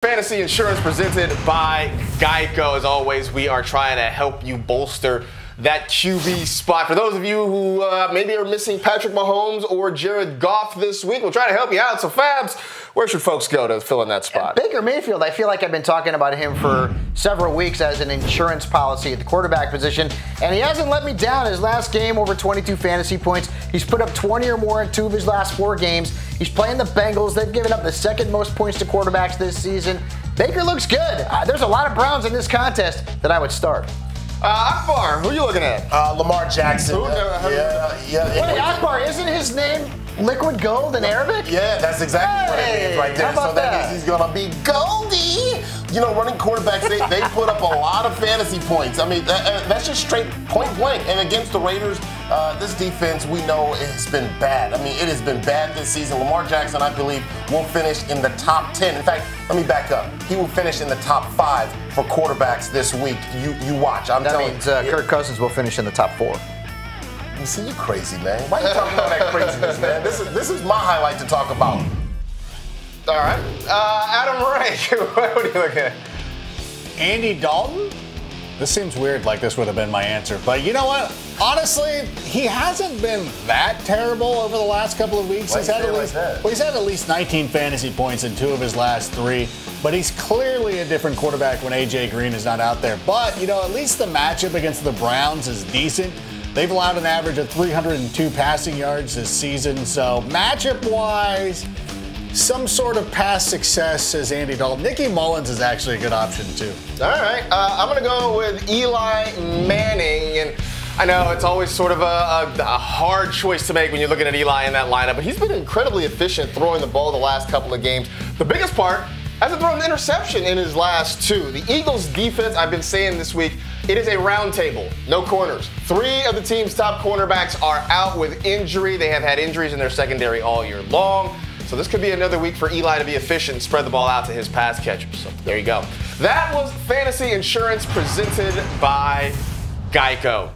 Fantasy insurance presented by Geico. As always, we are trying to help you bolster that QB spot. For those of you who maybe are missing Patrick Mahomes or Jared Goff this week, we'll try to help you out. So, Fabs, where should folks go to fill in that spot? Baker Mayfield, I feel like I've been talking about him for several weeks as an insurance policy at the quarterback position, and he hasn't let me down. His last game, over 22 fantasy points. He's put up 20 or more in 2 of his last 4 games. He's playing the Bengals. They've given up the second most points to quarterbacks this season. Baker looks good. There's a lot of Browns in this contest that I would start. Akbar, who are you looking at? Lamar Jackson. Wait, Akbar, isn't his name liquid gold in Arabic? Yeah, that's exactly what it means right there. How about so that means he's going to be Goldie. You know, running quarterbacks, they put up a lot of fantasy points. I mean, that's just straight point blank. And against the Raiders, this defense, we know has been bad. I mean, it has been bad this season. Lamar Jackson, I believe, will finish in the top 10. In fact, let me back up. He will finish in the top 5 for quarterbacks this week. You watch. That means Kirk Cousins will finish in the top 4. You see, you crazy, man. Why are you talking about that craziness, man? This is my highlight to talk about. All right. Adam Ray, what are you looking at? Andy Dalton? This seems weird, like this would have been my answer. But you know what? Honestly, he hasn't been that terrible over the last couple of weeks. He's had at least 19 fantasy points in 2 of his last 3. But he's clearly a different quarterback when A.J. Green is not out there. But, you know, at least the matchup against the Browns is decent. They've allowed an average of 302 passing yards this season. So matchup-wise, some sort of past success as Andy Dalton. Nicky Mullins is actually a good option, too. All right. I'm going to go with Eli Manning. And I know it's always sort of a hard choice to make when you're looking at Eli in that lineup, but he's been incredibly efficient throwing the ball the last couple of games. The biggest part, hasn't thrown an interception in his last 2. The Eagles' defense, I've been saying this week, it is a round table, no corners. 3 of the team's top cornerbacks are out with injury. They have had injuries in their secondary all year long. So this could be another week for Eli to be efficient and spread the ball out to his pass catchers. So there you go. That was Fantasy Insurance presented by Geico.